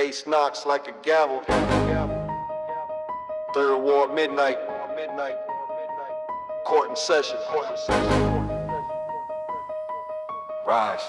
Bass knocks like a gavel. Third Ward midnight. Court in session. Rise.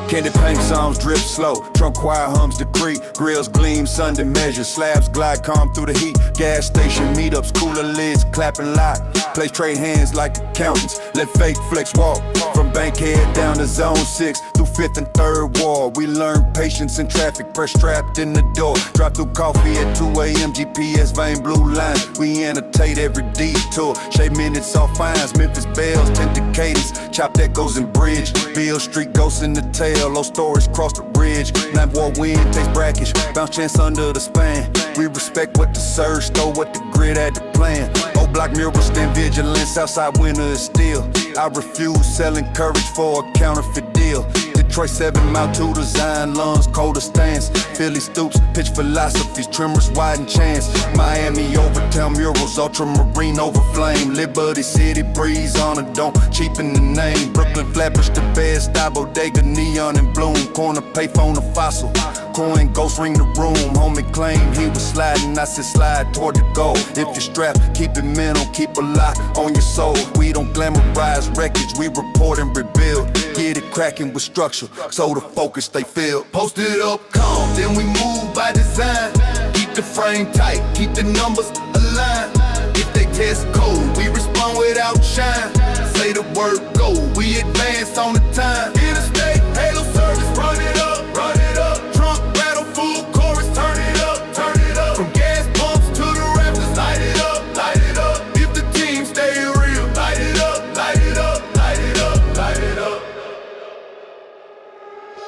Candy paint songs drip slow, trunk choir hums decree, grills gleam Sunday measures, slabs glide calm through the heat, gas station meetups, cooler lids clapping loud, place trade hands like accountants, let fake flex walk, from Bankhead down to Zone 6, through 5th and 3rd Ward, we learn patience in traffic, press trapped in the door, drive through coffee at 2 a.m, GPS vein blue line, we annotate every detour, shave minutes off fines, Memphis bells, tinted cadence, chop echoes and bridge, Beale Street ghosts in the tail, low storage cross the bridge, 9th Ward wind takes brackish, bounce chance under the span, we respect what the surge stole, what the grid had to plan, old block murals stand vigilance, outside winter is still, I refuse selling courage for a counterfeit deal, Detroit 7 Mile to design lungs, colder stance, Philly stoops, pitch philosophies, tremors widen chance, Miami overtown murals, ultramarine over flame, Liberty City breeze on a don't cheapen the name, Brooklyn flatbush the bed style, bodega neon and bloom, corner payphone a fossil, coin ghost ring the room, homie claim he was sliding, I said slide toward the goal, if you're strapped, keep it mental, keep a lock on your soul, we don't glamorize wreckage, we report and rebuild, get it cracking with structure, so the focus stay filled, posted up calm, then we move by design, keep the frame tight, keep the numbers aligned, if they test code, we respond without shine, say the word go, we advance on the time, interstate, halo service, run it up, trunk rattle, full chorus, turn it up, from gas pumps to the rafters, light it up, if the team stay real, light it up.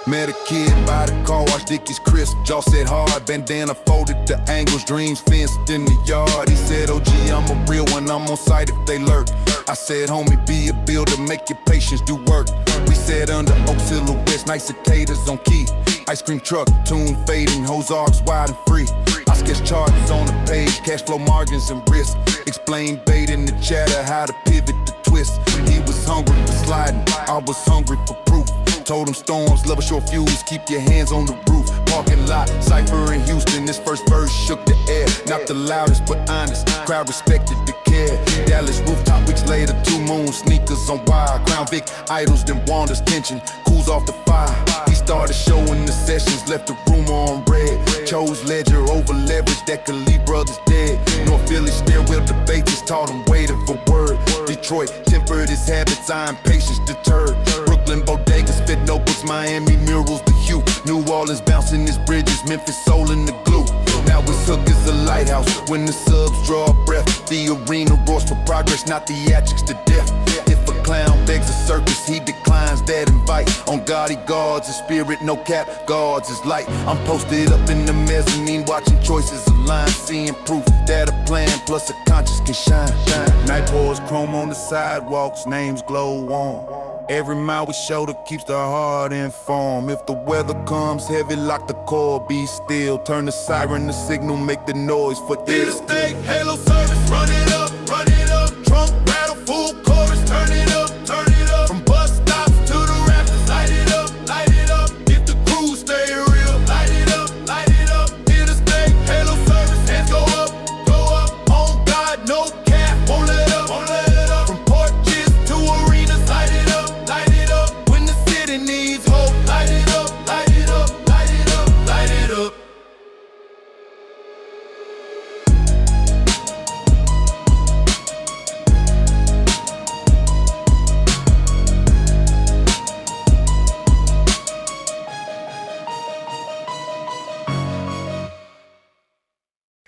Met a kid by the car wash, Dickies crisp, jaw set hard, bandana folded to angles, dreams fenced in the yard. He said, OG, I'm a real one, I'm on site if they lurk. I said, homie, be a builder, make your patience do work. We said under oak silhouettes, nice cicadas on key. Ice cream truck, tune fading, hose arcs wide and free. I sketch charges on the page, cash flow margins and risk. Explain bait in the chatter, how to pivot the twist. He was hungry for sliding, I was hungry for proof. Told him storms, level short fuse, keep your hands on the roof. Parking lot, Cypher in Houston, this first verse shook the air. Not the loudest, but honest, crowd respected the care. Dallas rooftop, weeks later, 2 moon sneakers on wire. Crown Vic idols, then Wanda's tension, cools off the fire. He started showing the sessions, left the room on red. Chose ledger over leverage that could leave brothers dead. North Philly stairwell debates taught him waiting for word. Detroit tempered his habits, iron patience deterred. Brooklyn bodegas fit notebooks, Miami murals the hue. New Orleans bouncing his bridges, Memphis soul in the glue. Now his hook is a lighthouse. When the subs draw a breath, the arena roars for progress, not theatrics to death. If a clown begs a circus, he declines that invite. On God he guards his spirit, no cap, guards his light. I'm posted up in the mezzanine, watching choices align, seeing proof that a plan plus a conscience can shine. Night pours chrome on the sidewalks, names glow on. Every mile we shoulder keeps the heart informed. If the weather comes heavy, lock the core, be still. Turn the siren, the signal, make the noise for this. Interstate, halo service, run it up, trunk rattle, full chorus, turn it up, from bus stops to the rafters, light it up, if the crew stay real, light it up, interstate, halo service, hands go up, on God, no cap, won't let up, from porches to arenas, light it up, when the city needs hope, light it up.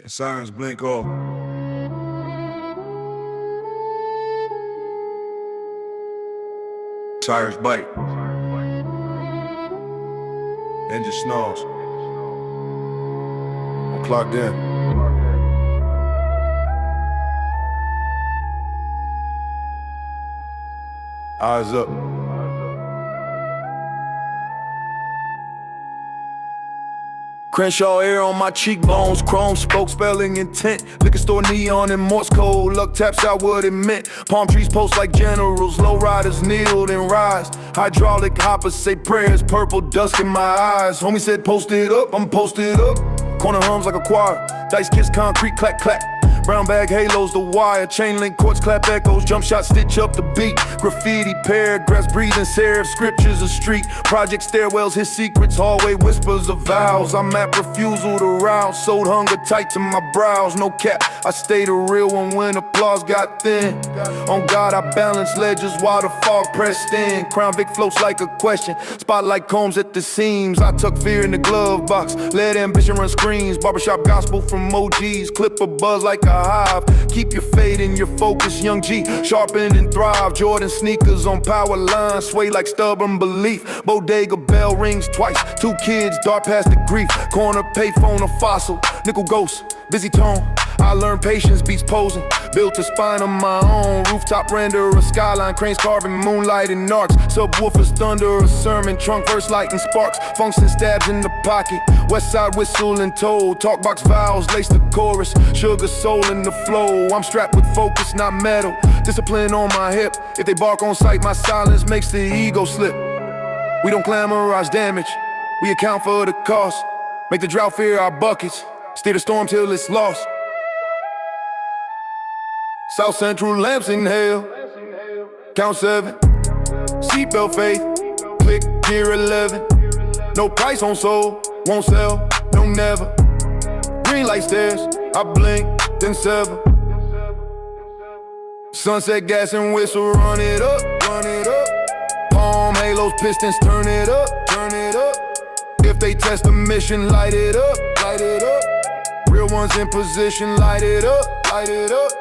Sirens blink off. Tires bite. Engine snarls. I'm clocked in. Eyes up. Crenshaw air on my cheekbones, chrome spoke spelling intent. Liquor store neon and Morse code, luck taps out what it meant. Palm trees post like generals, low riders kneel and rise. Hydraulic hoppers say prayers, purple dusk in my eyes. Homie said post it up, I'm posted up. Corner hums like a choir, dice kiss concrete, clack clack. Brown bag halos, the wire, chain link chords, clap echoes, jump shot, stitch up the beat. Graffiti, paragraphs, breathing serif, scriptures of street. Project stairwells, his secrets, hallway whispers of vows. I'm at refusal to rouse, sold hunger tight to my brows. No cap, I stayed a real one when applause got thin. On God, I balance ledges while the fog pressed in. Crown Vic floats like a question, spotlight combs at the seams. I tuck fear in the glove box, let ambition run screens. Barbershop gospel from OGs, clip a buzz like a hive. Keep your fade and your focus, young G, sharpen and thrive. Jordan sneakers on power lines, sway like stubborn belief. Bodega bell rings twice, 2 kids, dart past the grief. Corner payphone, a fossil, nickel ghost, busy tone. I learned patience beats posing, built a spine of my own. Rooftop render, a skyline, cranes carving moonlight and arcs. Subwoofers thunder, a sermon, trunk verse lighting sparks. Funks and stabs in the pocket, west side whistle and toll. Talkbox vowels, lace the chorus, sugar soul in the flow. I'm strapped with focus, not metal, discipline on my hip. If they bark on sight, my silence makes the ego slip. We don't glamorize damage, we account for the cost. Make the drought fear our buckets, steer the storm till it's lost. South Central lamps in hell, count 7, seatbelt faith, click gear 11. No price on soul, won't sell, no never. Green light stairs, I blink, then sever. Sunset gas and whistle, run it up, run it up. Palm halos, pistons, turn it up, turn it up. If they test the mission, light it up, light it up. Real ones in position, light it up, light it up.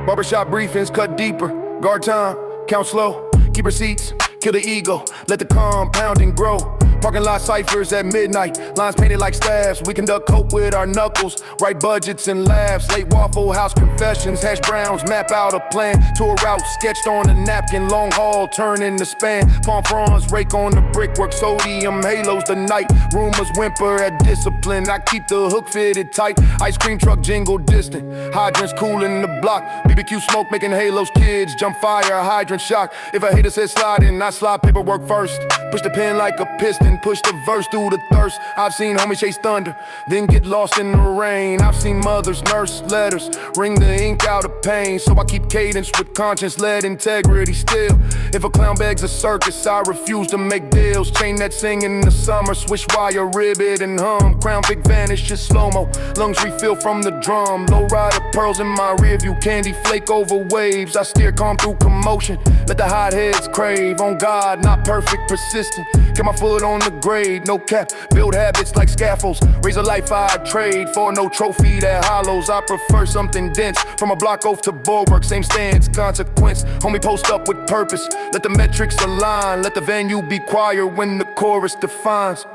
Barbershop briefings, cut deeper. Guard time, count slow. Keep receipts, kill the ego. Let the compounding grow. Parking lot ciphers at midnight. Lines painted like staffs. We conduct coke with our knuckles. Write budgets and laughs. Late Waffle House confessions. Hash browns, map out a plan. Tour route sketched on a napkin. Long haul, turn in the span. Palm fronds, rake on the brickwork. Sodium halos the night. Rumors whimper at discipline. I keep the hook fitted tight. Ice cream truck jingle distant. Hydrants cooling the block. BBQ smoke making halos. Kids jump fire, hydrant shock. If a hater says slide in, I slide paperwork first. Push the pen like a piston. Push the verse through the thirst. I've seen homies chase thunder, then get lost in the rain. I've seen mothers nurse letters, wring the ink out of pain. So I keep cadence with conscience-led integrity still. If a clown begs a circus, I refuse to make deals. Chain that sing in the summer, swish wire, ribbit and hum. Crown Vic vanish, just slow-mo. Lungs refill from the drum. Low rider pearls in my rear view. Candy flake over waves. I steer calm through commotion. Let the hotheads crave. On God, not perfect, persistent. Get my foot on the grade, no cap, build habits like scaffolds. Raise a life I trade for no trophy that hollows. I prefer something dense, from a block off to bulwark. Same stance, consequence, homie post up with purpose. Let the metrics align, let the venue be choir when the chorus defines.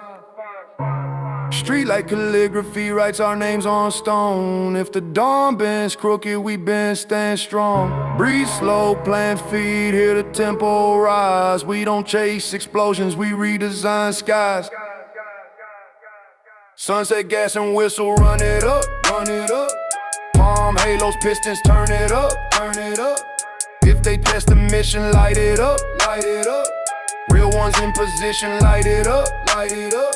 Street like calligraphy writes our names on stone. If the dawn bends crooked, we bend, stand strong. Breathe slow, plant feet, hear the tempo rise. We don't chase explosions, we redesign skies. Sunset gas and whistle, run it up, run it up. Palm halos, pistons, turn it up, turn it up. If they test the mission, light it up, light it up. Real ones in position, light it up, light it up.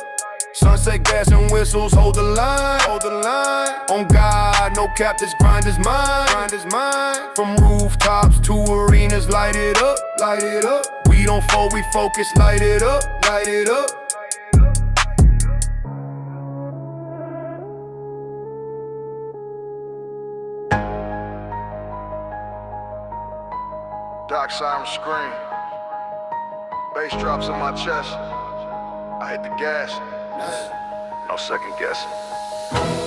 Sunset gas and whistles, hold the line, hold the line. On God, no cap, this grind is mine, grind is mine. From rooftops to arenas, light it up, light it up. We don't fold, we focus, light it up, light it up. Dark siren scream. Bass drops in my chest. I hit the gas. No second guessing.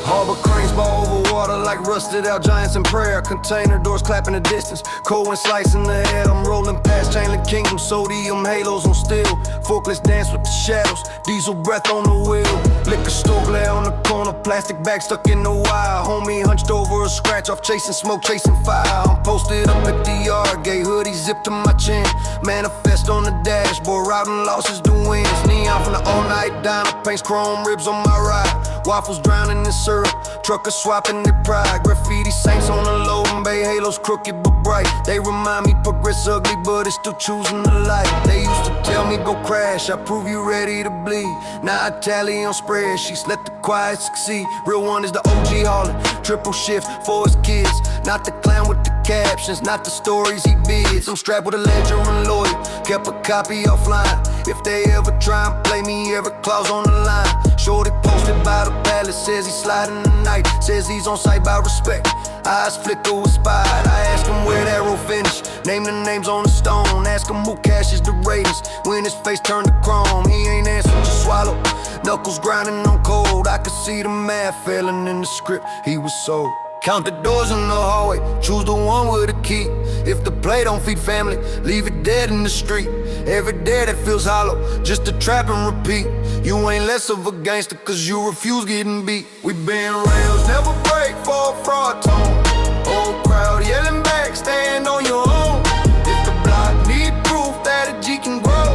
Harbor cranes ball over water like rusted out giants in prayer. Container doors clap in the distance, cold and slice in the air. I'm rolling past chain link kingdom, sodium halos on steel. Forkless dance with the shadows, diesel breath on the wheel. Liquor store glare on the corner, plastic bag stuck in the wire. Homie hunched over a scratch off, chasing smoke, chasing fire. I'm posted up at the yard gate, hoodie zipped to my chin. Manifest on the dashboard, routing losses to wins. Neon from the all-night diner. paints, chrome ribs on my ride. Waffles drowning in syrup, truckers swapping their pride. Graffiti saints on the low, and Bay halos crooked but bright. They remind me progress ugly, but it's still choosing the light. They used to tell me go crash, I prove you ready to bleed. Now I tally on spreadsheets, let the quiet succeed. Real one is the OG hauling, triple shift for his kids. Not the clown with the captions, not the stories he bids. I'm strapped with a ledger and lawyer, kept a copy offline. If they ever try and play me, every clause on the line. Shorty posted by the palace, says he's sliding tonight. Says he's on sight by respect, eyes flicker with spite. I ask him where that road finish, name the names on the stone. Ask him who cashes the ratings when his face turned to chrome. He ain't answering, just swallow, knuckles grinding on cold. I could see the math failing in the script, he was sold. Count the doors in the hallway, choose the one with a key. If the play don't feed family, leave it dead in the street. Every day that feels hollow, just a trap and repeat. You ain't less of a gangster cause you refuse getting beat. We been rails, never break for a fraud tone. Old crowd yelling back, stand on your own. If the block need proof that a G can grow,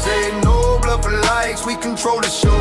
say no bluff for likes, we control the show.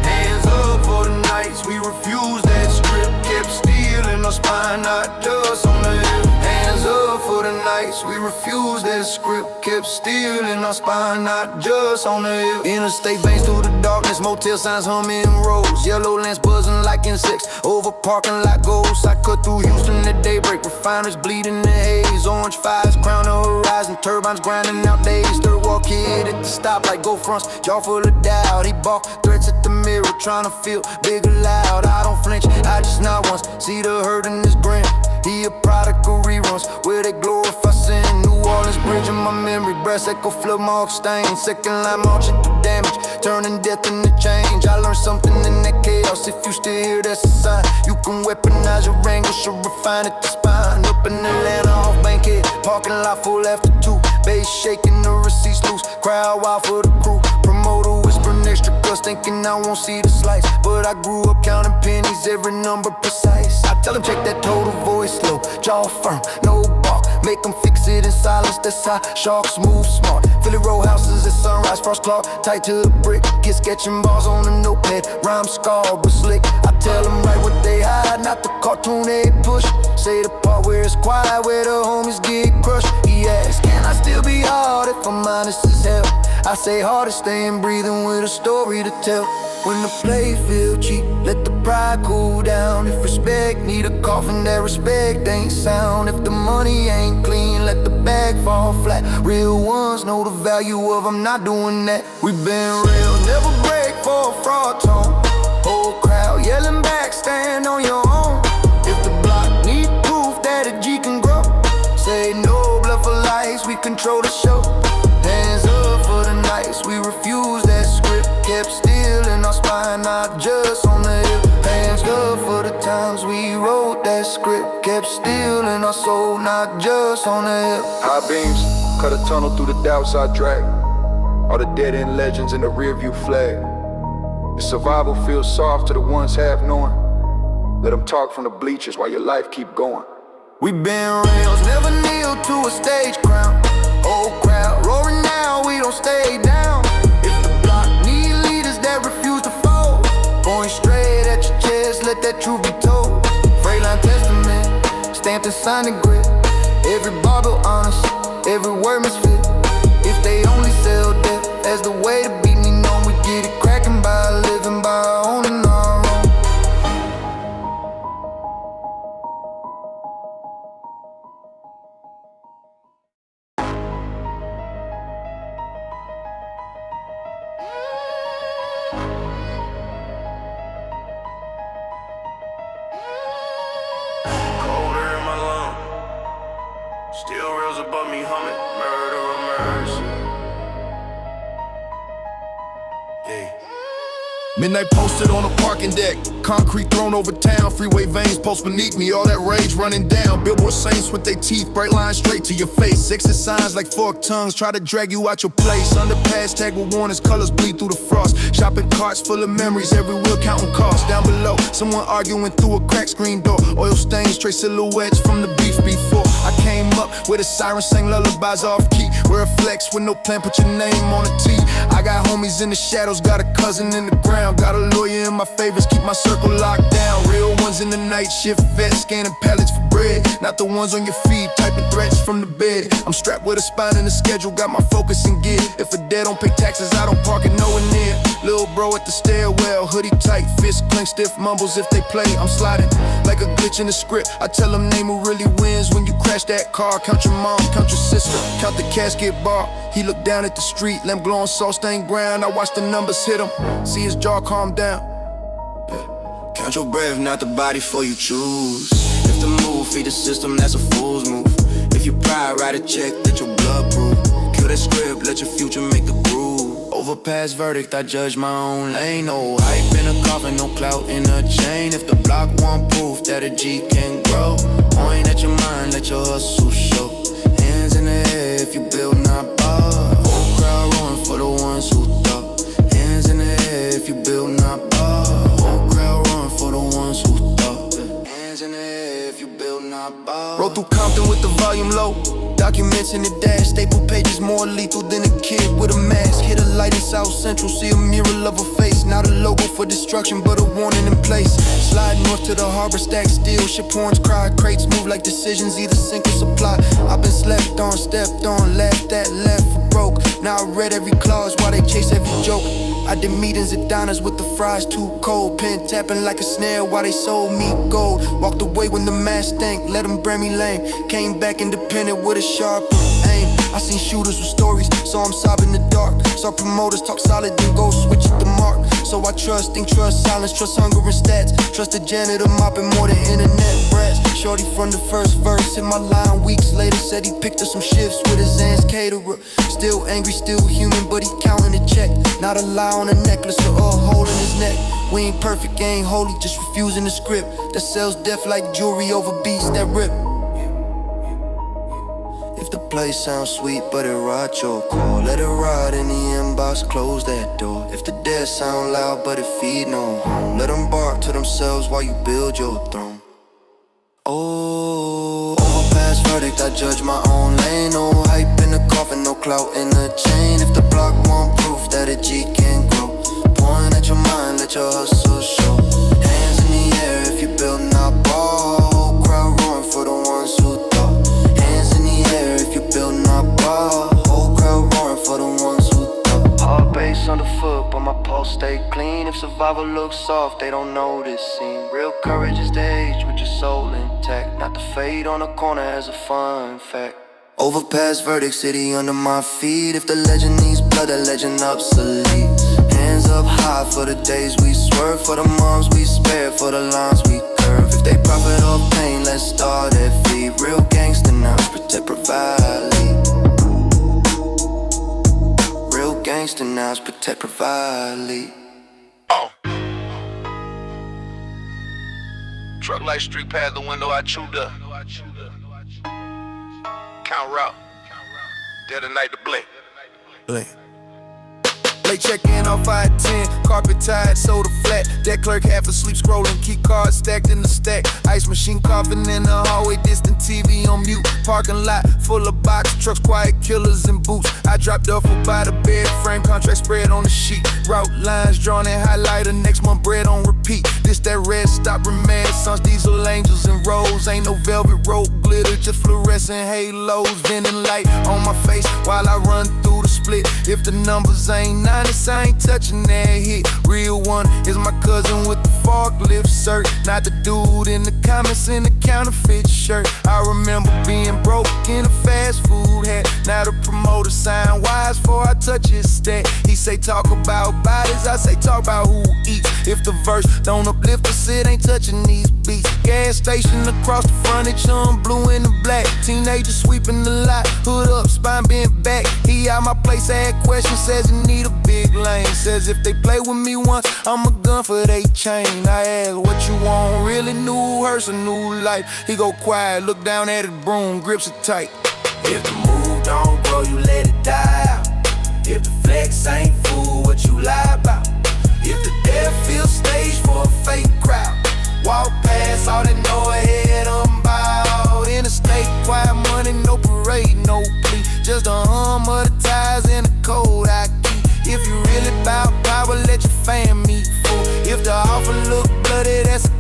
Hands up for the nights, we refuse that script. Kept steel in our spine, not just on the hip. Hands up for the nights, we refuse that script. Kept steel in our spine, not just on the hip. Interstate veins through the darkness, motel signs humming roads. Yellow lamps buzzing like insects, over parking lot ghosts. I cut through Houston at daybreak, refiners bleeding the haze. Orange fires crown the horizon, turbines grinding out days. Third wall kid at the stop like go fronts, jaw full of doubt. He balked threats at the mirror, trying to feel big or loud. I don't flinch, I just not once see the hurt in his grin. He a product of reruns, where they glorify sin. New Orleans bridge in my memory, brass echo flood mark stain. Second line marching through damage, turning death into change. I learned something in that chaos, if you still here that's a sign. You can weaponize your anger, should refine it to spine. Up in Atlanta, off Bankhead, parking lot full after 2. Bass shaking, the receipts loose, crowd wild for the crew. Promoter whispering extra cuss, thinking I won't see the slice. But I grew up counting pennies, every number precise. I tell him check that total voice low, jaw firm, no bark. Make them fix it in silence, that's how sharks move smart. Philly row houses at sunrise, frost clock, tight to the brick. Kids sketching bars on a notepad, rhyme scarred but slick. I tell them right what they hide, not the cartoon they push. Say the part where it's quiet, where the homies get crushed. He asks, can I still be hard if I'm honest as hell? I say hard is staying breathing with a story to tell. When the play feel cheap, let the pride cool down. If respect need a coffin, that respect ain't sound. If the money ain't clean, let the bag fall flat. Real ones know the value of I'm not doing that. We been real, never break for a fraud tone. Whole crowd yelling back, stand on your own. If the block need proof that a G can grow, say no bluff for likes, we control the show. Hands up for the nights, we refuse that script. Kept steel in our spine, not just on the hip. Hands up for the times we wrote that script. Kept steel in our soul, not just on the hip. High beams, cut a tunnel through the doubts I drag. All the dead-end legends in the rearview flag. The survival feels soft to the ones half knowing. Let them talk from the bleachers while your life keep going. We been rails, never kneel to a stage crown. Old crowd roaring now, we don't stay down. If the block need leaders that refuse to fold, point straight at your chest, let that truth be told. Freyline testament, stamped and signed in grit. Every bar built honest, every word misfit. If they only sell death as the way to beat me, know we get it cracking by living by our own and our own. Still reels above me humming, murder or mercy. Yeah. Midnight posted on a parking deck, concrete thrown over town, freeway veins post beneath me, all that rage running down. Billboard saints with their teeth, bright lines straight to your face. Exit signs like forked tongues, try to drag you out your place. Underpass tag with warnings, colors bleed through the frost. Shopping carts full of memories, every wheel counting costs. Down below, someone arguing through a cracked screen door. Oil stains, trace silhouettes from the beef before. I came up with a siren, sang lullabies off key. Wear a flex with no plan, put your name on a T. I got homies in the shadows, got a cousin in the ground. Got a lawyer in my favors, keep my circle locked down. Real ones in the night shift, vets scanning pallets for bread. Not the ones on your feed, typing threats from the bed. I'm strapped with a spine and a schedule, got my focus in gear. If a dad don't pay taxes, I don't park it nowhere near. Lil' bro at the stairwell, hoodie tight, fist clench, stiff mumbles if they play. I'm sliding like a glitch in the script. I tell them name who really wins when you crash that car. Count your mom, count your sister, count the casket bar. He looked down at the street, lamp glowing salt stained ground. I watch the numbers hit him, see his jaw calm down. Count your breath, not the body for you choose. If the move feed the system, that's a fool's move. If you pride, write a check, let your blood prove. Kill that script, let your future make the groove. Overpass verdict, I judge my own lane. No hype in a coffin, no clout in a chain. If the block want proof that a G can grow, point at your mind, let your hustle show. Hands in the air if you build, not bar. Whole crowd roaring for the ones who thought. Hands in the air if you build, not bar. Whole crowd roaring for the ones who thought. Hands in the air if you build, not bar. Roll through Compton with the volume low. Documents in the dash, staple pages more lethal than a kid with a mask. Hit a light in South Central, see a mural of a face. Not a logo for destruction, but a warning in place. Slide north to the harbor, stack steel, ship horns cry. Crates move like decisions, either sink or supply. I've been slept on, stepped on, laughed at, left for broke. Now I read every clause while they chase every joke. I did meetings at diners with the fries too cold. Pen tapping like a snare while they sold me gold. Walked away when the mask stank, let them brand me lame. Came back independent with a sharper aim. I seen shooters with stories, so I'm sobbing in the dark. Saw promoters talk solid, then go switch at the mark. So I trust, think trust silence, trust hunger and stats. Trust the janitor mopping more than internet brats. Shorty from the first verse, hit my line weeks later. Said he picked up some shifts with his aunt's caterer. Still angry, still human, but he counting the check. Not a lie on a necklace or a hole in his neck. We ain't perfect, ain't holy, just refusing the script that sells death like jewelry over beats that rip. If the play sounds sweet but it rot your call, let it ride in the inbox, close that door. If the dead sound loud but it feed no home, let them bark to themselves while you build your throne. Oh, overpass verdict, I judge my own lane. No hype in the coffin, no clout in the chain. If the block want proof that a G can grow, point at your mind, let your hustle show. Hands in the air if you build not ball. Whole crowd roaring for the ones who thought. Hands in the air if you build not ball. Whole crowd roaring for the ones who thought. Hard bass underfoot, but my pulse stay clean. If survival looks soft, they don't know this scene. Real courage is the age with your soul intact. Not the fade on the corner as a fun fact. Overpass verdict, city under my feet. If the legend needs blood, the legend obsolete. Hands up high for the days we swerve, for the moms we spare, for the lines we curve. If they profit off pain, let's start at feet. Real gangsta now, protect, provide, lead. Real gangsta now, protect, provide, lead. Truck light, street past the window, I chewed up. Count route. Dead of night to blink. Blink. Late check-in on 510, carpet tied, soda flat. That clerk half asleep scrolling, key cards stacked in the stack. Ice machine coughing in the hallway, distant TV on mute. Parking lot full of box trucks, quiet killers and boots. I dropped off by the bed frame, contract spread on the sheet. Route lines drawn in highlighter, next month bread on repeat. This that red stop renaissance, diesel angels and rolls. Ain't no velvet rope glitter, just fluorescent halos. Vending light on my face while I run through the split. If the numbers ain't honest, I ain't touching that hit. Real one is my cousin with the forklift shirt, not the dude in the comments in the counterfeit shirt. I remember being broke in a fast food hat. Now the promoter sign wise before I touch his stat. He say talk about bodies, I say talk about who eats. If the verse don't uplift us, it ain't touching these beats. Gas station across the frontage, on blue and the black. Teenager sweeping the lot, hood up, spine bent back. He out my place, had questions, says he need a big lane. Says if they play with me once, I'm a gun for they chain. I ask what you want, really new hearse, a new life. He go quiet, look down at his broom, grips it tight. If the move don't grow, you let it die out. If the flex ain't fool, what you lie about? If the death feels stage for a fake crowd, walk past all that know ahead, I'm bout. Interstate, quiet money, no parade, no plea. Just a hum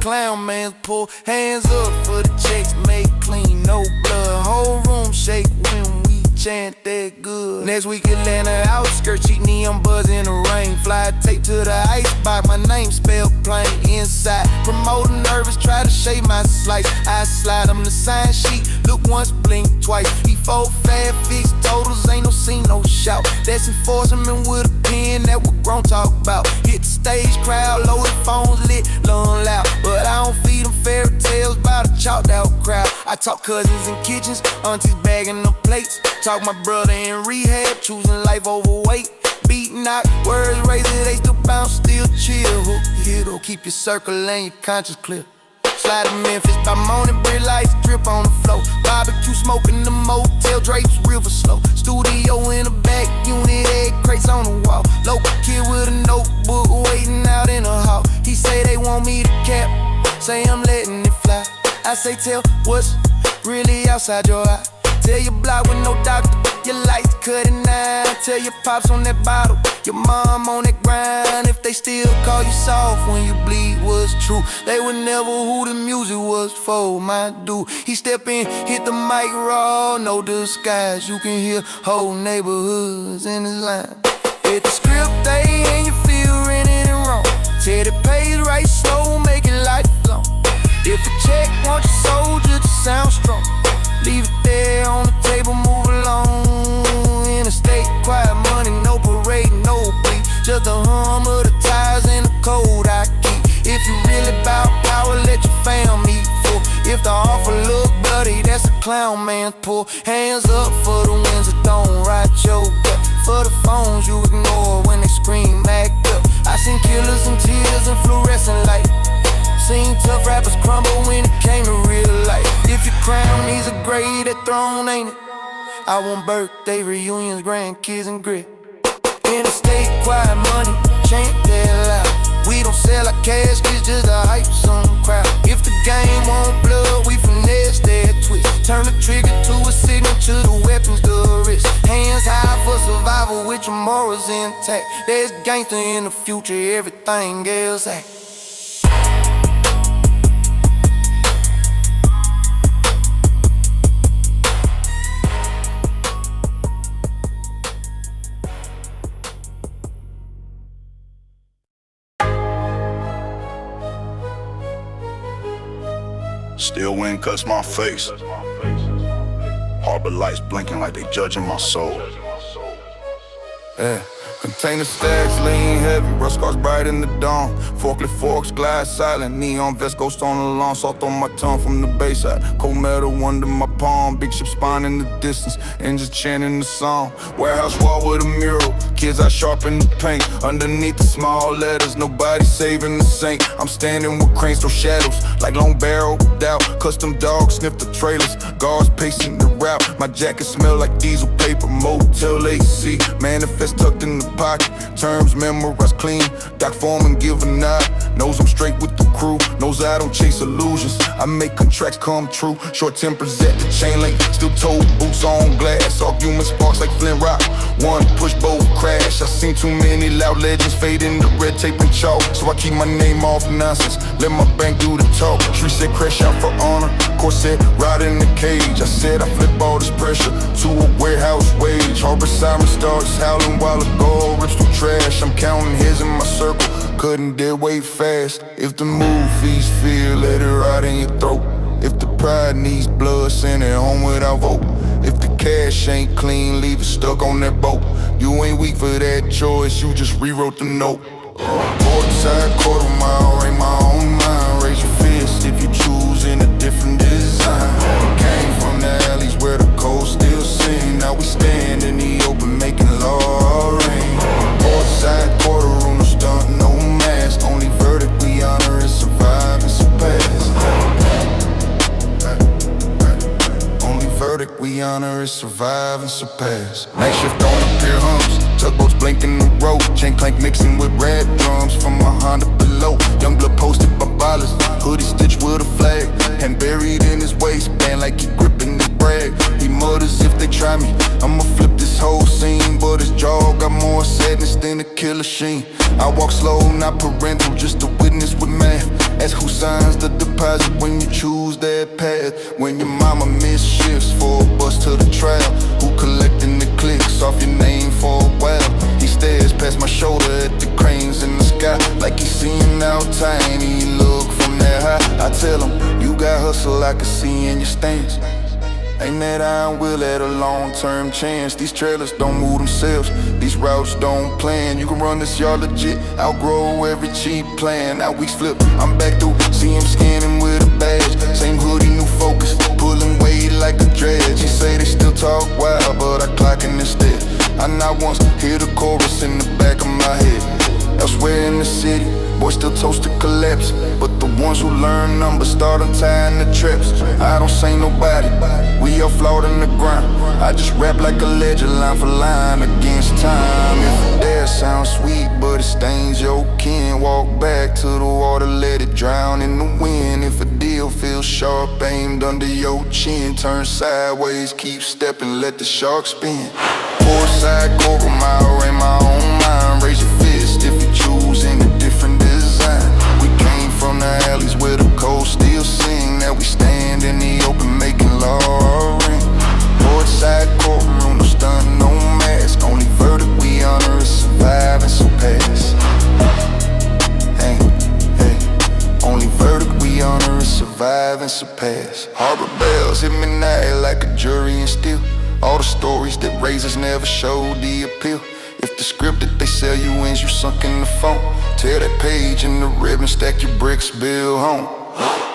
clown man's pull. Hands up for the checks, make clean, no blood. Whole room shake when we chant that good. Next week Atlanta outskirts, cheat neon buzz in the rain. Fly tape to the icebox, my name spelled plain inside. Promoter nervous, try to shade my slice. I slide on the sign sheet, look once, blink twice. Before fat fix totals, ain't no scene, no shout. That's enforcement with a pen, that what grown talk about. Hit the stage, crowd loaded, phones lit, long loud. But I don't feed them fairy tales by the chalked out crowd. I talk cousins in kitchens, aunties bagging the plates. Talk my brother in rehab, choosing life over weight. Beat knock, words raised, they still bounce, still chill. Hook the hero, keep your circle and your conscience clear. Slide to Memphis by morning, brick lights drip on the floor. Barbecue smoking the motel, drapes river slow. Studio in the back, unit egg crates on the wall. Local kid with a notebook waiting out in the hall. He say they want me to cap, say I'm letting it fly. I say tell what's really outside your eye. Tell your block with no doctor, your lights cutting nine. Tell your pops on that bottle, your mom on that grind. If they still call you soft when you bleed was true, they would never who the music was for, my dude. He step in, hit the mic raw, no disguise. You can hear whole neighborhoods in his line. Hit the script, they and you feel rented and wrong. Tell the page right slow, make it lifelong. If a check wants your soul, just sound strong. Leave it there on the table, move along. Interstate, quiet money, no parade, no beat. Just the hum of the tires and the code I keep. If you really bout power, let your fam eat full. If the offer look bloody, that's a clown man's pull. Hands up for the ones that don't ride your gut. For the phones you ignore when they scream act up. I seen killers in tears and fluorescent light. Seen tough rappers crumble when it came to real life. If your crown needs a grade, that throne ain't it. I want birthday reunions, grandkids and grit. Interstate, quiet money, chant that loud. We don't sell our cash, it's just a hype some crowd. If the game want blood, we finesse that twist. Turn the trigger to a signature, the weapons the wrist. Hands high for survival with your morals intact. There's gangster in the future, everything else act. Still wind cuts my face. Harbor lights blinking like they judging my soul. Yeah. Container stacks, lean heavy, rust scars bright in the dawn. Forklift forks glide silent, neon vest ghost on the lawn. Salt on my tongue from the bayside, cold metal under my palm. Big ship spine in the distance, engines chanting the song. Warehouse wall with a mural, kids I sharpen the paint. Underneath the small letters, nobody saving the saint. I'm standing with cranes, throw shadows like long barrel doubt. Custom dogs sniff the trailers, guards pacing the route. My jacket smell like diesel paper, motel AC. Manifest tucked in the pocket, terms memorized clean. Doc Foreman give a nod, knows I'm straight with the crew. Knows I don't chase illusions, I make contracts come true. Short tempers at the chain link, still toe boots on glass. Argument sparks like Flint Rock, one push both crash. I seen too many loud legends fade into red tape and chalk. So I keep my name off nonsense, let my bank do the talk. Street said crash out for honor, course said ride in the cage. I said I flip all this pressure to a warehouse wage. Harbor siren starts howling while the gold rips through trash. I'm counting heads in my circle, couldn't dare wait fast. If the move feeds fear, let it ride in your throat. If the pride needs blood, send it home without vote. If the cash ain't clean, leave it stuck on that boat. You ain't weak for that choice, you just rewrote the note. Quarter side, quarter mile, ain't my own mind. Raise your fist if you choosing a different design. Came from the alleys where the cold still sing. Now we stand in the open making law rain. Quarter side, quarter room, no stunt, no mask. Only verdict we honor is survive and surpass. Only verdict we honor is survive and surpass. Night shift on the pier humps, tugboats blinking the road. Chain clank mixing with red drums from a Honda below. Young blood posted by ballers, hoodie stitched with a flag. Hand buried in his waistband like he gripping his brag. He mutters if they try me, I'ma flip this whole scene. But his jaw got more sadness than a killer sheen. I walk slow, not parental, just a witness with math. Ask who signs the deposit when you choose that path. When your mama miss shifts for a bus to the trail, who collecting the clicks off your name for a while? He stares past my shoulder at the cranes in the sky, like he's seeing out tiny. Look from that high, I tell him, you got hustle, I can see in your stance. Ain't that iron will at a long-term chance. These trailers don't move themselves, these routes don't plan. You can run this yard legit, outgrow every cheap plan. Now weeks flip, I'm back through, see him scanning with a badge. Same hoodie, new focus, pulling weight like a dredge. You say they still talk wild, but I clock in instead. I not once hear the chorus in the back of my head. Elsewhere in the city, boys still toast to collapse, but the ones who learn numbers start untying the traps. I don't say nobody, we all flawed in the ground. I just rap like a legend, line for line against time. If a dare sounds sweet, but it stains your kin, walk back to the water, let it drown in the wind. If a deal feels sharp, aimed under your chin, turn sideways, keep stepping, let the shark spin. Four-side courtroom, I'll rain my own mind. Raise your fist if you choosing a different design. We came from the alleys where the cold still sing. Now we stand in the open making law ring. Four-side courtroom, no stun, no mask. Only verdict we honor is survive and surpass. Hey, hey. Only verdict we honor is survive and surpass. Harbor bells hit midnight like a jury and steel. All the stories that razors never showed the appeal. If the script that they sell you ends, you sunk in the phone. Tear that page in the ribbon, stack your bricks, build home.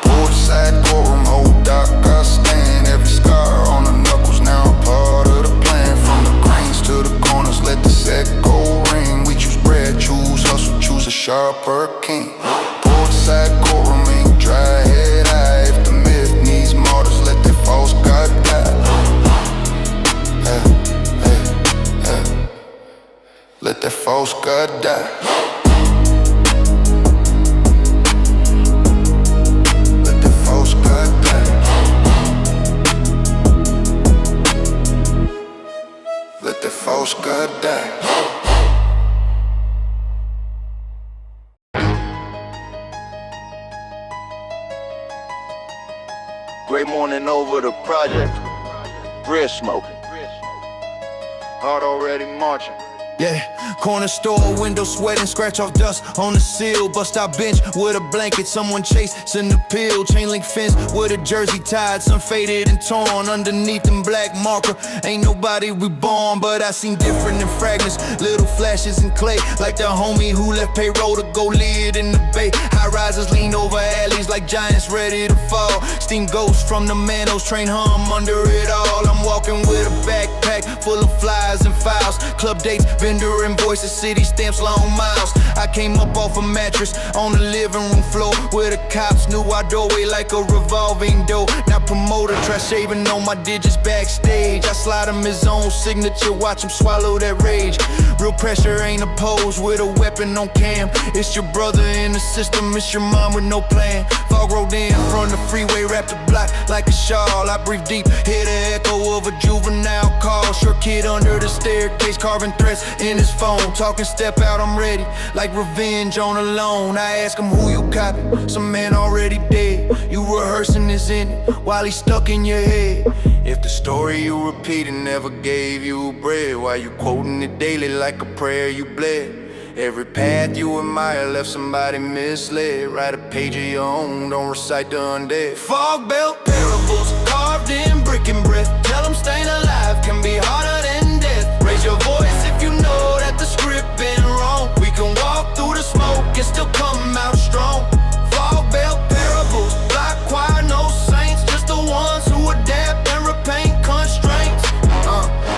Portside courtroom, old doc, I stand. Every scar on the knuckles, now a part of the plan. From the grains to the corners, let the set go ring. We choose bread, choose hustle, choose a sharper king. Portside courtroom ain't dry head eye. If the myth needs martyrs, let that false god die. Let that false god die. Let that false god die. Let that false god die. Great morning over the project. Bread smoking. Heart already marching. Yeah, corner store window sweating, scratch off dust on the sill. Bust out bench with a blanket, someone chasing the pill. Chain link fence with a jersey tied, some faded and torn. Underneath them black marker, ain't nobody reborn. But I seen different in fragments, little flashes in clay. Like the homie who left payroll to go live in the bay. High rises lean over alleys like giants ready to fall. Steam ghosts from the manos, train hum under it all. I'm walking with a backpack full of flies and files. Club dates, vendor invoices, city stamps, long miles. I came up off a mattress on the living room floor where the cops knew our doorway like a revolving door. Now promoter try shaving on my digits backstage. I slide him his own signature, watch him swallow that rage. Real pressure ain't opposed with a weapon on cam. It's your brother in the system, it's your mom with no plan. Fog rolled in from the freeway, wrapped the block like a shawl. I breathe deep, hear the echo of a juvenile call. Short kid under the staircase, carving threats in his phone. Talking step out, I'm ready, like revenge on a loan. I ask him who you copy, some man already dead. You rehearsing this in it while he's stuck in your head. If the story you repeating never gave you bread, why you quoting it daily like a prayer you bled? Every path you admire left somebody misled. Write a page of your own, don't recite the undead. Fog belt parables carved in brick and breath. Tell them staying alive can be harder than death. Raise your voice if you know that the script been wrong. We can walk through the smoke and still come out strong. Fog belt parables, block choir, no saints, just the ones who adapt and repaint constraints.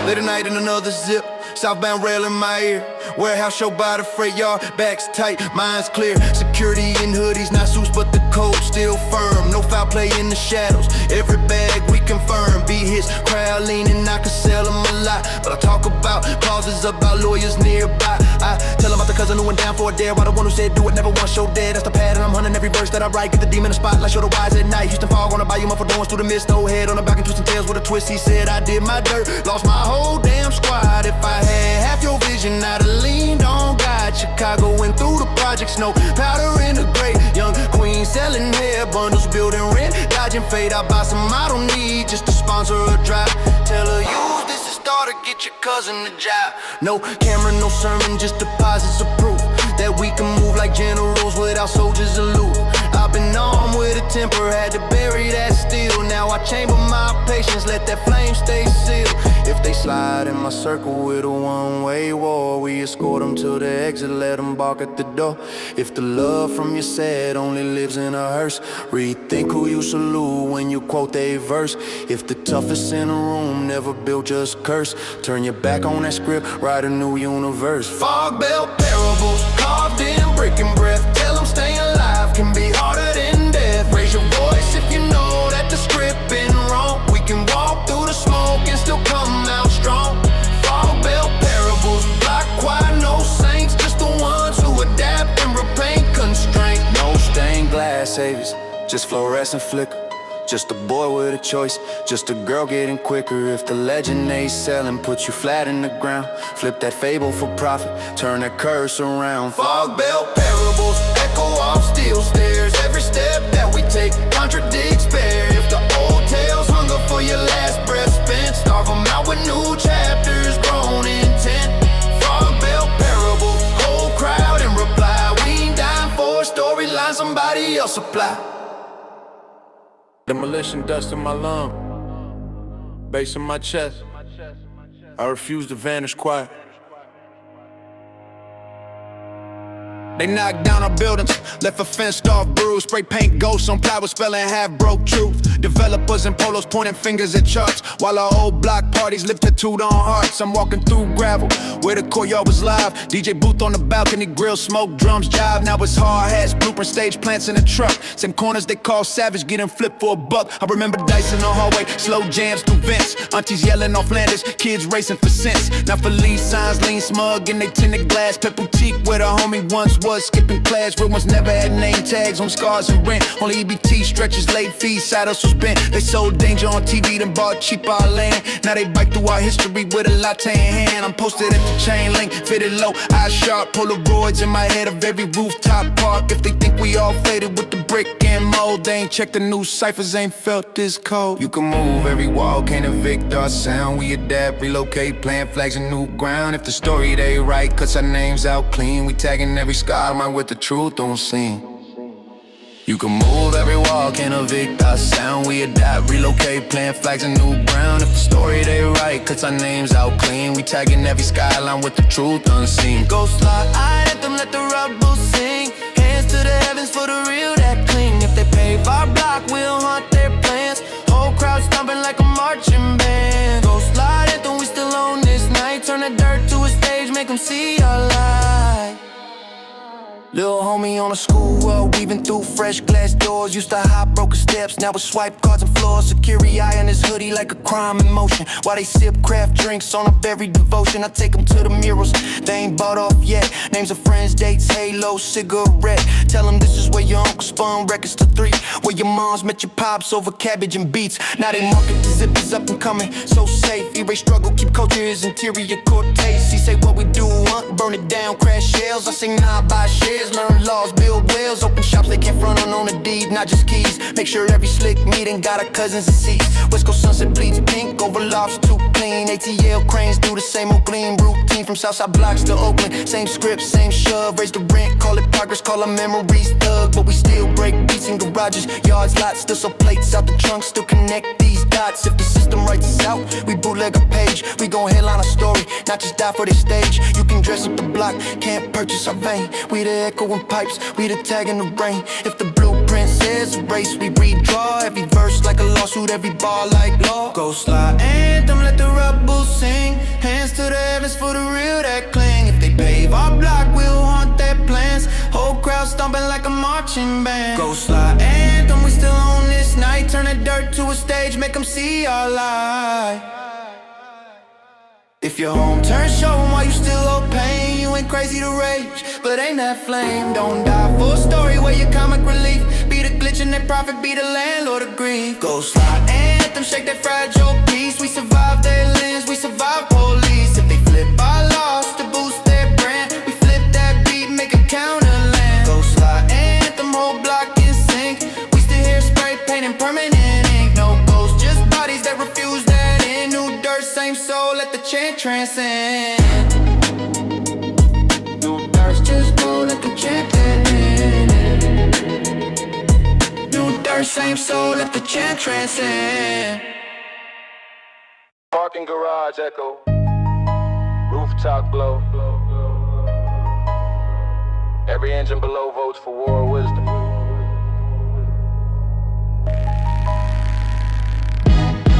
Late at night in another zip, southbound rail in my ear. Warehouse show by the freight yard, backs tight, minds clear. Security in hoodies, not suits, but the code still firm. No foul play in the shadows, every bag we confirm. Be his crowd leaning, I could sell him a lot. But I talk about clauses about lawyers nearby. I tell about the cousin who went down for a dare, while the one who said do it never once showed dead. That's the pattern, I'm hunting every verse that I write. Get the demon in the spotlight, show the wise at night. Houston fog on the bayou, muffled doors through the mist. No head on the back and twisting tails with a twist. He said I did my dirt, lost my whole damn squad. If I had half your vision, I'd have leaned on God. Chicago went through the projects, no powder in the grave. Young queen selling hair bundles, building rent, dodging fate. I buy some I don't need just to sponsor a drive. Tell her use this as starter, get your cousin a job. No camera, no sermon, just deposits of proof that we can move like generals without soldiers aloof. I've been armed with a temper, had to bury that steel. Now I chamber my patience, let that flame stay sealed. If they slide in my circle with a one-way war, we escort them to the exit, let them bark at the door. If the love from your set only lives in a hearse, rethink who you salute when you quote their verse. If the toughest in the room never built, just curse. Turn your back on that script, write a new universe. Fog belt parables, carved in brick and breath. Tell them staying alive can be harder than death. Raise your voice if you know that the script been wrong. We can walk through the smoke and still come out strong. Fog belt parables, block quiet, no saints, just the ones who adapt and repaint constraint. No stained glass saviors, just fluorescent flicker. Just a boy with a choice, just a girl getting quicker. If the legend they selling puts you flat in the ground, flip that fable for profit, turn that curse around. Fog belt parables, echo off steel stairs. Every step that we take contradicts bear. If the old tales hunger for your last breath spent, starve them out with new chapters grown intent. Fog belt parables, whole crowd in reply. We ain't dying for a storyline somebody else supply. Demolition dust in my lung, bass in my chest. I refuse to vanish quiet. They knocked down our buildings, left a fenced off bruise. Spray paint ghosts on plywood, spelling half broke truth. Developers and polos pointing fingers at charts, while our old block parties live tattooed on hearts. I'm walking through gravel where the courtyard was live. DJ booth on the balcony, grill, smoke, drums, jive. Now it's hard hats, blueprint stage, plants in a truck. Same corners they call savage, getting flipped for a buck. I remember dice in the hallway, slow jams through vents. Aunties yelling off Flanders, kids racing for cents. Now for lead signs, lean smug in they tinted glass. Pet boutique where the homie once was, skipping class. Real ones never had name tags on scars and rent. Only EBT stretches, late fees, side hustles bent. They sold danger on TV, then bought cheap our land. Now they bike through our history with a latte in hand. I'm posted at the chain link, fitted low, eyes sharp. Polaroids in my head of every rooftop park. If they think we all faded with the brick and mold, they ain't checked the new ciphers, ain't felt this cold. You can move every wall, can't evict our sound. We adapt, relocate, plant flags in new ground. If the story they write cuts our names out clean, we tagging every scar mine with the truth on scene. You can move every wall, can't evict our sound. We adapt, relocate, plant flags in new ground. If the story they write cuts our names out clean, we tagging every skyline with the truth unseen. Go slide, I let them let the rubble sing. Hands to the heavens for the real that cling. If they pave our block, we'll hunt their plans. Whole crowd stomping like a marching band. Go slide, anthem, we still on this night. Turn the dirt to a stage, make them see our light. Little homie on a school wall, weaving through fresh glass doors. Used to hop broken steps, now it's swipe cards and floors. Security eye on his hoodie like a crime in motion. While they sip craft drinks on a berry devotion, I take them to the murals, they ain't bought off yet. Names of friends, dates, halo, cigarette. Tell them this is where your uncle spun records to 3. Where your moms met your pops over cabbage and beets. Now they market the zippers up and coming, so safe. Erase struggle, keep culture his interior cortez. He say what we do, hunt, burn it down, crash shells. I say nah, buy shares. Learn laws, build wells, open shops they can't front on the deed, not just keys. Make sure every slick meeting got our cousins and seats. West Coast sunset bleeds pink, over lofts too clean. ATL cranes do the same old gleam routine. From Southside blocks to Oakland, same script, same shove. Raise the rent, call it progress, call our memories thug. But we still break beats in garages, yards, lots. Still so plates out the trunk, still connect these dots. If the system writes us out, we bootleg a page. We gon' headline a story, not just die for the stage. You can dress up the block, can't purchase our vein. We the echoing pipes, we the tag in the rain. If the blueprint says erase, we redraw every verse like a lawsuit, every bar like law. Go slide, anthem, let the rubble sing. Hands to the heavens for the real that cling. If they pave our block, we'll haunt their plans. Whole crowd stomping like a marching band. Go slide, anthem, we still on this night. Turn the dirt to a stage, make them see our light. If If your home turns, show 'em why you still owe pain. You ain't crazy to rage, but ain't that flame. Don't die for a story where your comic relief be the glitch and that profit be the landlord of grief. Go slide anthem, shake that fragile peace. We survive their lens, we survive police. If they flip our laws to boost their brand, we flip that beat, make a counterland. Go slide anthem, whole block in sync. We still here spray painting permanent ink. No ghosts, just bodies that refuse that in. New dirt, same soul, let the chant transcend. New dirt, just go, let the chant in. New dirt, same soul, let the chant transcend. Parking garage echo, rooftop glow. Every engine below votes for war wisdom.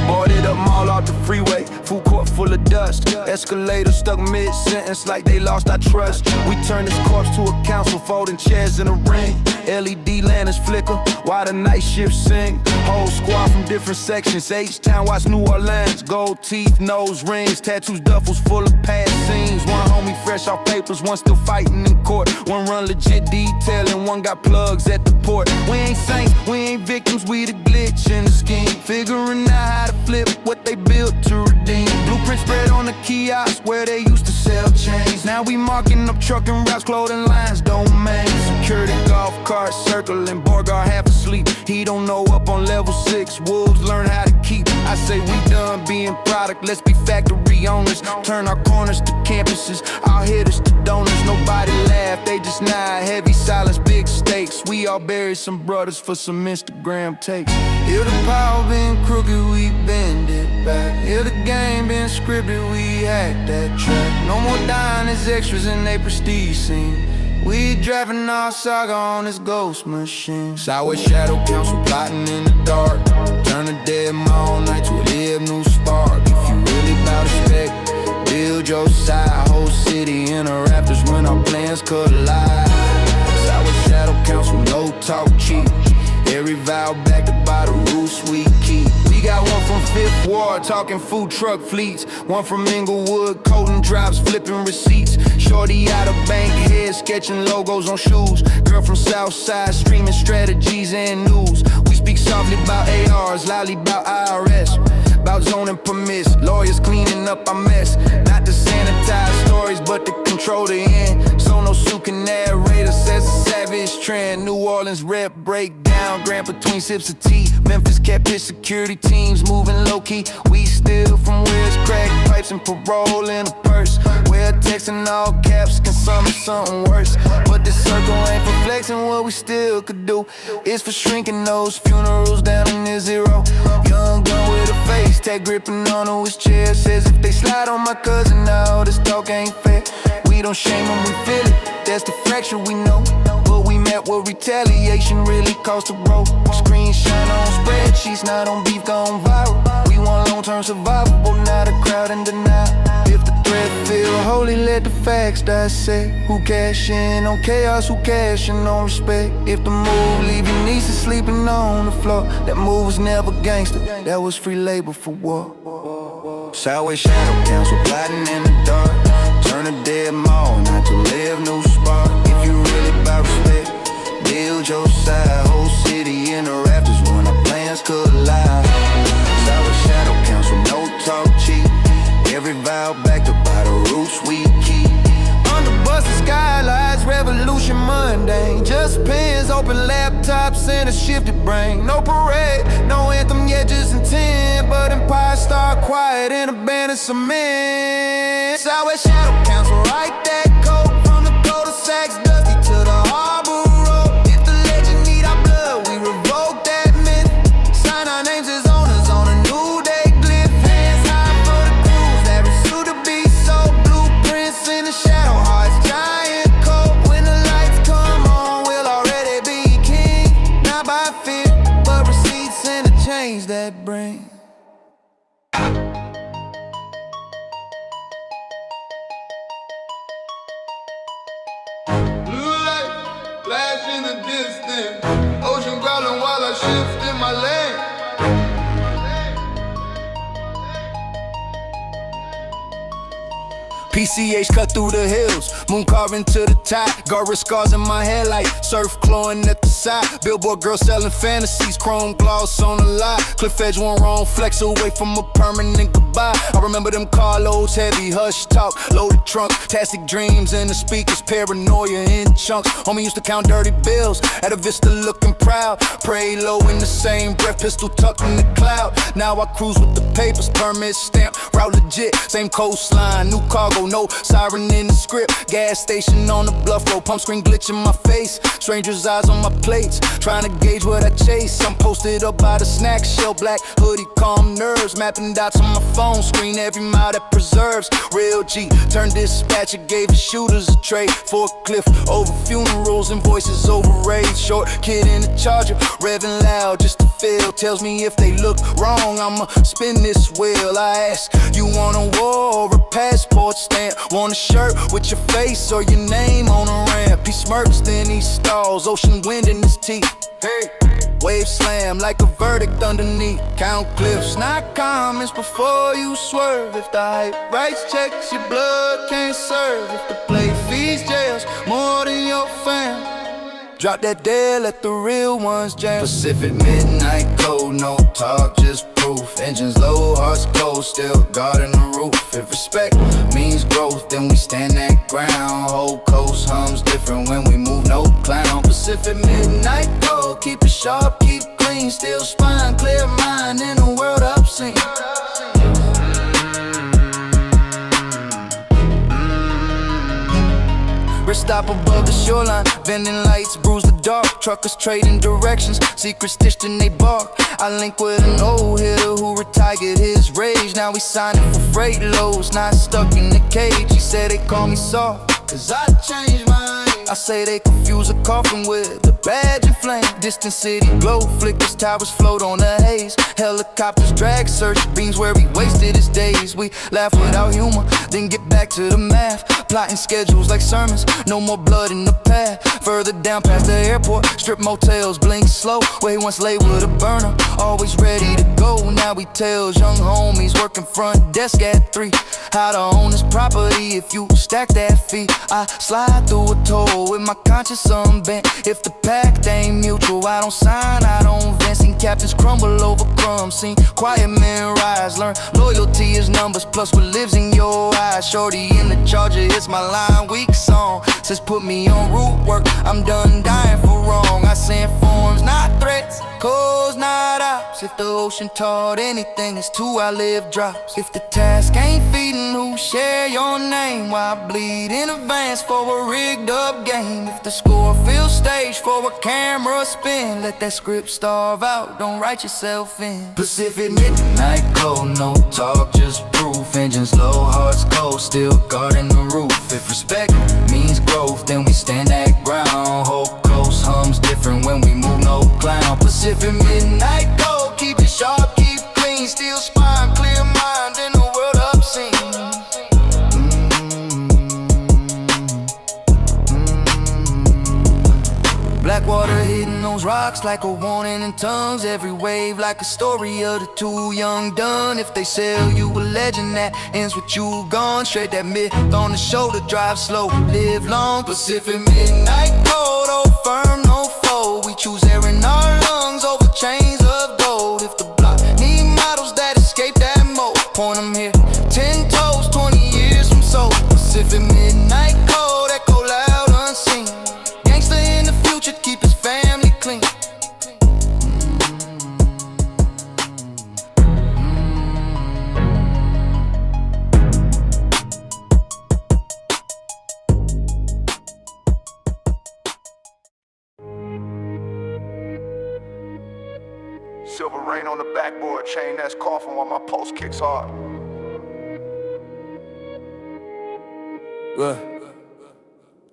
Boarded up mall off the freeway, food court full of dust. Escalator stuck mid-sentence like they lost our trust. We turned this corpse to a council, folding chairs in a ring. LED lanterns flicker while the night shift sing. Whole squad from different sections, H-Town, watch New Orleans. Gold teeth, nose rings, tattoos, duffels full of past scenes. One homie fresh off papers, one still fighting in court. One run legit detailing, one got plugs at the port. We ain't saints, we ain't victims, we the glitch in the scheme. Figuring out how to flip what they built to redeem. Blueprint spread on the kiosk where they used to sell chains. Now we marking up trucking routes, clothing lines, domain. Security golf cart circling, Borgard half asleep. He don't know up on level 6. Wolves learn how to keep. I say we done being product, let's be factory owners. Turn our corners to campuses, our hitters to donors. Nobody laugh, they just nod. Heavy silence, big stakes. We all bury some brothers for some Instagram takes. If the power been crooked, we bend it back. If the game been scripted, we hack that track. No more dying as extras in they prestige scene. We driving our saga on this ghost machine. Sour shadow council plotting in the dark. Turn a dead all night to a live new spark. If you really bout respect, build your side. Whole city in the rafters when our plans collide. Sour shadow council, no talk cheap. Every vow backed up by the roots we keep. We got one from Fifth Ward, talking food truck fleets. One from Inglewood, coding drops, flipping receipts. Shorty out of Bankhead, sketching logos on shoes. Girl from Southside, streaming strategies and news. We speak softly about ARs, loudly about IRS. About zoning permits, lawyers cleaning up our mess. Not to sanitize stories, but to control the end. Sonos who can narrate us as a savage trend. New Orleans rep breakdown, grand between sips of tea. Memphis catfish security teams moving low-key. We still from where it's crack pipes and parole in a purse. Where text in all caps can summon something worse. But this circle ain't for flexing, what we still could do. It's for shrinking those funerals down in near zero. Young gun with a face tag gripping onto his chair. Says if they slide on my cousin now, this talk ain't fair. We don't shame them, we feel it. That's the fracture we know. But we met with retaliation really cost a roll. Screen shine on spreadsheets, not on beef gone viral. We want long-term survival, but not a crowd in denial. If the threat feel holy, let the facts dissect. Who cash in on chaos, who cashing on respect? If the move leave your nieces sleeping on the floor, that move was never gangster, that was free labor for war. Sour shadow council plotting in the dark. Turn a dead mall, not to live new spark. If you really bout respect, build your side. Whole city in the rafters when our plans collide. Sour shadow council, no talk cheap. Every vow backed up by the roots we keep. Under busted skylights, revolution mundane. Just pens, open laptops, and a shifted brain. No parade, no anthem yet, just intent. But empire start quiet in abandoned cement. Sour shadow council, right that coat from the cul-de-sacs, dusty to the harbor road. If the legend need our blood, we revoke that myth. Sign our names as owners on a new day glyph. Hands high for the crews, every suit to be sold. Blueprints in the shadow, hearts giant cold. When the lights come on, we'll already be king. Not by fear, but receipts and the change that brings. PCH cut through the hills, moon carving to the top. Garret scars in my headlight, surf clawing at the side. Billboard girl selling fantasies, chrome gloss on the lot. Cliff edge one wrong, flex away from a permanent goodbye. I remember them carloads, heavy hush talk, loaded trunk, tastic dreams in the speakers, paranoia in chunks. Homie used to count dirty bills at a vista looking proud. Pray low in the same breath, pistol tucked in the cloud. Now I cruise with the papers, permit stamp, route legit, same coastline, new cargo, no siren in the script. Gas station on the bluff road, pump screen glitch in my face. Strangers' eyes on my plates, trying to gauge what I chase. I'm posted up by the snack shell, black hoodie, calm nerves, mapping dots on my phone screen, every mile that preserves. Real G, turned dispatcher, gave the shooters a trade. For a cliff, over funerals and voices over rage. Short kid in the Charger, revving loud just to feel. Tells me if they look wrong, I'ma spin this wheel. I ask, you want a war or a passport stamp? Want a shirt with your face or your name on a ramp? He smirks, then he stalls, ocean wind in his teeth. Hey, wave slam like a verdict underneath. Count cliffs, not comments before you swerve. If the hype writes checks, your blood can't serve. If the play fees jails more than your fam, drop that dead, let the real ones jam. Pacific midnight cold, no talk, just proof. Engines low, hearts cold, still guarding the roof. If respect means growth, then we stand that ground. Whole coast hums different when we move, no clown. Pacific midnight cold, keep it sharp, keep clean. Still spine, clear mind in a world obscene. Wrist stop above the shoreline, vending lights bruise the dark. Truckers trading directions, secrets stitched in they bark. I link with an old hitter who retired his rage. Now we signing for freight loads, not stuck in the cage. He said they call me soft, cause I changed my age. I say they confuse a coffin with a badge and flame. Distant city glow, flickers, towers float on the haze. Helicopters drag, search beams where he wasted his days. We laugh without humor, then get back to the math. Plotting schedules like sermons, no more blood in the path. Further down past the airport, strip motels blink slow. Where he once lay with a burner, always ready to go. Now he tells young homies working front desk at 3 how to own his property if you stack that fee. I slide through a toll with my conscience unbent. If the pact ain't mutual, I don't sign, I don't vent. Seen captains crumble over crumbs, seen quiet men rise. Learn loyalty is numbers plus what lives in your eyes. Shorty in the Charger, it's my line, weak song. Says put me on route work, I'm done dying for wrong. I send forms, not threats, calls, not ops. If the ocean taught anything, it's to outlive drops. If the task ain't feeding, who share your name? Why bleed in advance for a rigged up game? If the score feels staged for a camera spin, let that script starve out, don't write yourself in. Pacific midnight cold, no talk, just proof. Engines low, hearts cold, still guarding the roof. If respect means growth, then we stand that ground. Whole coast hums different when we move, no clown. Pacific midnight cold, keep it sharp, keep clean. Still spine, clear mind in the world obscene. Blackwater hitting those rocks like a warning in tongues. Every wave like a story of the too young done. If they sell you a legend that ends with you gone, straight that myth on the shoulder, drive slow, live long. Pacific midnight cold, hold firm, no fold. We choose air in our lungs over chains of gold. If the block need models that escape that mold, point them here, 10 toes, 20 years from soul. Pacific midnight cold, echo loud unseen. Gangsta in the future, keep his family clean. Silver rain on the backboard, chain that's coughing while my pulse kicks hard.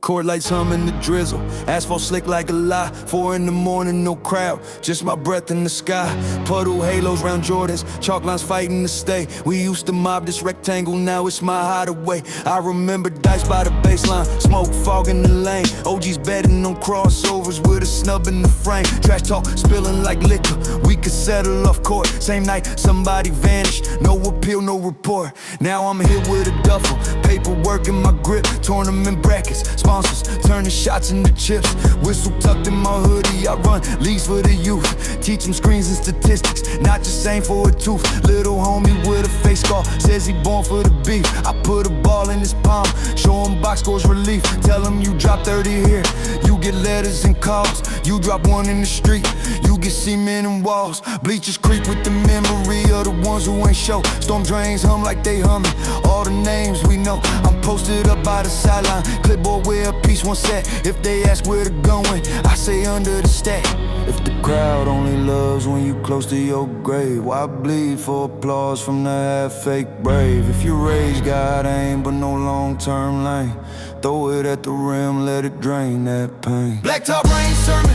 Court lights humming the drizzle, asphalt slick like a lie. 4 in the morning, no crowd, just my breath in the sky. Puddle halos round Jordans, chalk lines fighting to stay. We used to mob this rectangle, now it's my hideaway. I remember dice by the baseline, smoke fog in the lane. OG's betting on crossovers with a snub in the frame. Trash talk spilling like liquor, we could settle off court. Same night somebody vanished, no appeal, no report. Now I'm here with a duffel, paperwork in my grip, tournament brackets, sponsors, turning shots into chips. Whistle tucked in my hoodie, I run leagues for the youth. Teach them screens and statistics, not just aim for a tooth. Little homie with a face scar, says he born for the beef. I put a ball in his palm, show him box scores relief. Tell him you drop 30 here, you get letters and calls. You drop one in the street, you get cement and walls. Bleachers creep with the memory of the ones who ain't show. Storm drains hum like they humming, all the names we know. I'm posted up by the sideline, clipboard where a piece one set. If they ask where the gun went, I say under the stack. If the crowd only loves when you close to your grave, why bleed for applause from the half-fake brave? If you rage, got aim, but no long-term lane. Throw it at the rim, let it drain that pain. Blacktop rain sermon,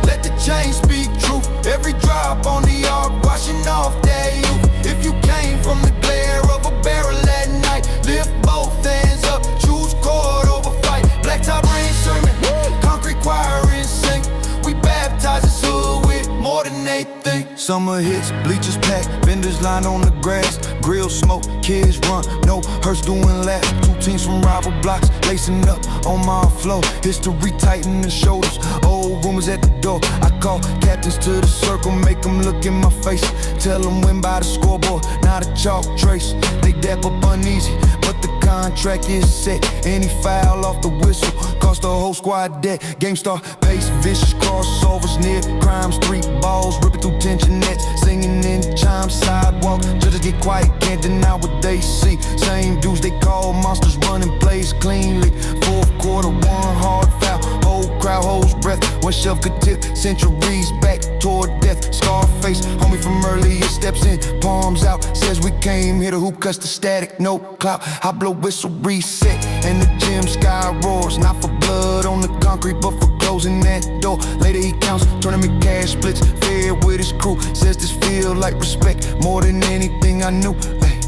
let the chain speak truth. Every drop on the arc, washing off that youth. If you came from the glare of a barrel at night, lift both hands up, choose chord over fight. Blacktop rain sermon, concrete choir in sync. We baptize this hood with more than they think. Summer hits, bleachers packed, vendors lined on the grass. Grill smoke, kids run, no hearse doing laps. Two teams from rival blocks, lacing up on my flow. History tighten the shoulders, old rumors at the door. I call captains to the circle, make them look in my face. Tell them win by the scoreboard, not a chalk trace. They dap up uneasy, but the contract is set. Any foul off the whistle, cost the whole squad debt. Gangsta pace, vicious crossovers near crime street balls, ripping through tension nets, singing in chime sidewalk. Judges get quiet, can't deny what they see. Same dudes they call monsters, running plays cleanly. Fourth quarter, one hard foul, whole crowd holds breath. One shelf could tip centuries back toward death. Scarface, homie from earlier steps in, palms out, says we came here to hoop, cuts the static, no clout. I blow whistle, reset, and the gym sky roars. Not for blood on the concrete, but for closing that door. Later he counts, tournament cash splits, fair with his crew. Says this feel like respect, more than anything I knew. Hey.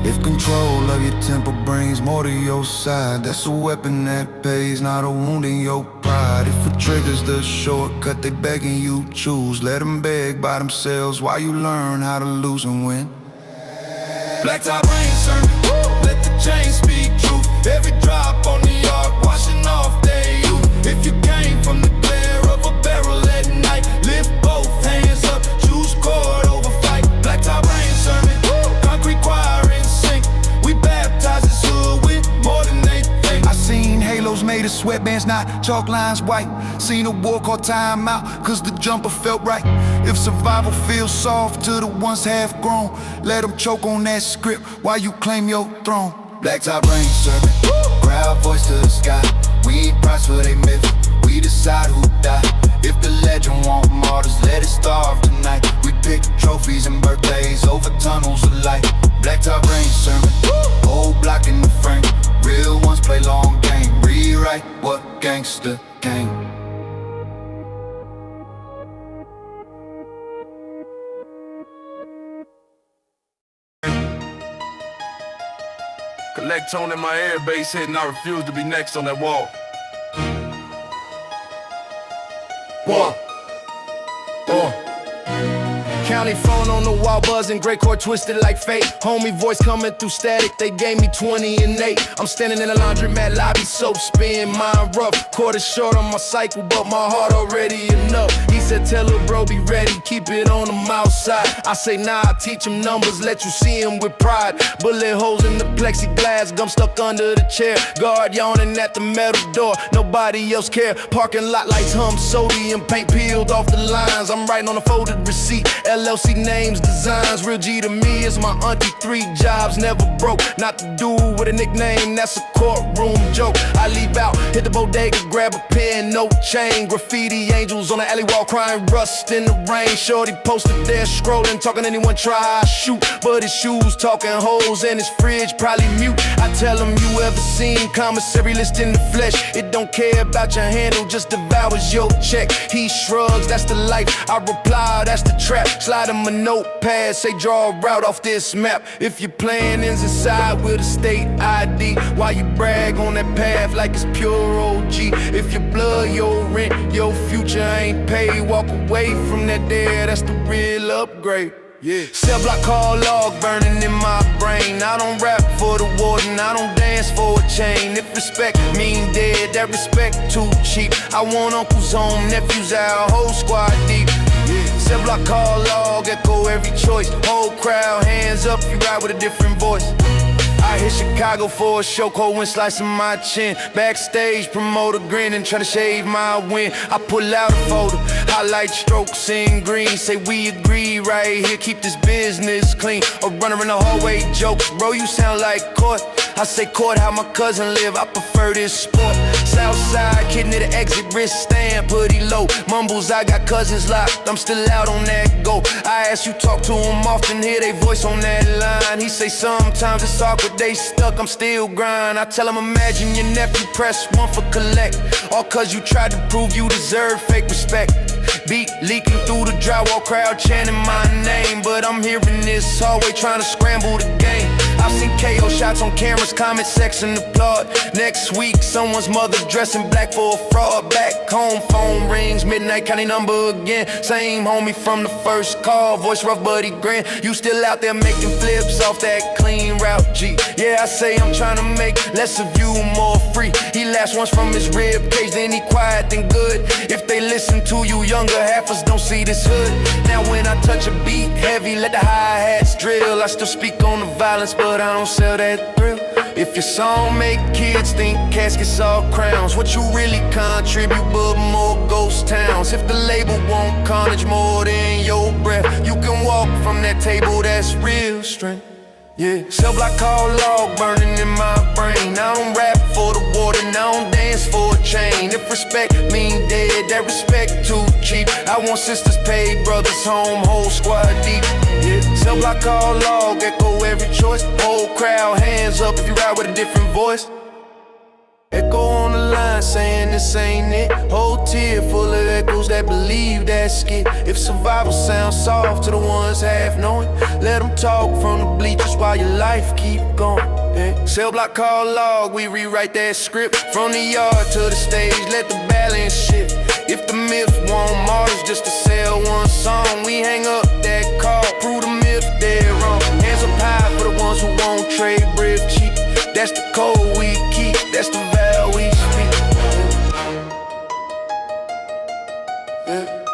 If control of your temper brings more to your side, that's a weapon that pays, not a wound in your pride. If it triggers the shortcut they begging you choose, let them beg by themselves while you learn how to lose and win. Blacktop rain sermon, let the chain speak truth. Every drop on the arc, washing off their youth. If you came from the glare of a barrel at night, lift both hands up, choose chord over fight. Blacktop rain sermon, concrete choir in sync. We baptize this hood with more than they think. I seen halos made of sweatbands, not chalk lines white. Seen a war call timeout, cause the jumper felt right. If survival feels soft to the ones half grown, let them choke on that script while you claim your throne. Blacktop rain sermon, crowd voice to the sky. We ain't price for they myth, we decide who die. If the legend want martyrs, let it starve tonight. We pick trophies and birthdays over tunnels of light. Blacktop rain sermon, old block in the frame. Real ones play long game, rewrite what gangsta came. Collect tone in my air, bass hit, and I refuse to be next on that wall. County phone on the wall buzzing, gray cord twisted like fate. Homie voice coming through static, they gave me 20 and 8. I'm standing in a laundromat lobby, soap spin, mind rough. Quarter short on my cycle, but my heart already enough. He said tell her bro be ready, keep it on the mouth side. I say nah, I teach him numbers, let you see him with pride. Bullet holes in the plexiglass, gum stuck under the chair. Guard yawning at the metal door, nobody else care. Parking lot lights hum, sodium paint peeled off the lines. I'm writing on a folded receipt, LLC names, designs. Real G to me is my auntie, 3 jobs, never broke. Not the dude with a nickname, that's a courtroom joke. I leave out, hit the bodega, grab a pen, no chain. Graffiti angels on the alley wall crying rust in the rain. Shorty posted there scrolling, talking anyone try, I shoot. But his shoes talking hoes and his fridge probably mute. I tell him you ever seen commissary list in the flesh. It don't care about your handle, just devours your check. He shrugs, that's the life. I reply, that's the trap. Slide him a notepad, say draw a route off this map. If your plan is inside with a state ID, why you brag on that path like it's pure OG? If your blood, your rent, your future ain't paid, walk away from that there, that's the real upgrade. Yeah. Cell block call log burning in my brain. I don't rap for the warden, I don't dance for a chain. If respect mean dead, that respect too cheap. I want uncles home, nephews out, whole squad deep. Cell block call log, echo every choice. Whole crowd, hands up, you ride with a different voice. I hit Chicago for a show, cold wind slicing my chin. Backstage, promoter grinning, trying to shave my win. I pull out a photo, highlight strokes in green. Say we agree right here, keep this business clean. A runner in the hallway jokes, bro, you sound like court. I say court, how my cousin live, I prefer this sport. Southside, kid near the exit, wrist stand pretty low. Mumbles, I got cousins locked, I'm still out on that go. I ask you talk to him often, hear they voice on that line. He say sometimes it's awkward, they stuck, I'm still grind. I tell him imagine your nephew press one for collect. All cause you tried to prove you deserve fake respect. Beat leaking through the drywall, crowd chanting my name. But I'm here in this hallway trying to scramble the game. I've seen KO shots on cameras, comment section applaud. Next week, someone's mother dressing black for a fraud. Back home, phone rings, midnight county number again. Same homie from the first call, voice rough but he grin. You still out there making flips off that clean route G. Yeah, I say I'm trying to make less of you, more free. He laughs once from his rib cage, then he quiet, then good. If they listen to you younger, half us don't see this hood. Now when I touch a beat heavy, let the hi-hats drill. I still speak on the violence, but I don't sell that thrill. If your song make kids think caskets all crowns, what you really contribute but more ghost towns. If the label won't carnage more than your breath, you can walk from that table, that's real strength. Yeah, cell block call log burning in my brain. I don't rap for the warden, I don't dance for a chain. If respect mean dead, that respect too cheap. I want sisters paid, brothers home, whole squad deep. Yeah, cell block call log, echo every choice. Whole crowd, hands up if you ride with a different voice. Echo on the line saying this ain't it. Whole tier full of echoes that believe that skit. If survival sounds soft to the ones half knowing, let them talk from the bleachers while your life keep going. Yeah. Cell block call log, we rewrite that script. From the yard to the stage, let the balance shift. If the myth want martyrs just to sell one song, we hang up that call, prove the myth dead wrong. Hands up high for the ones who won't trade bread cheap. That's the code we keep, that's the vow we speak. Yeah.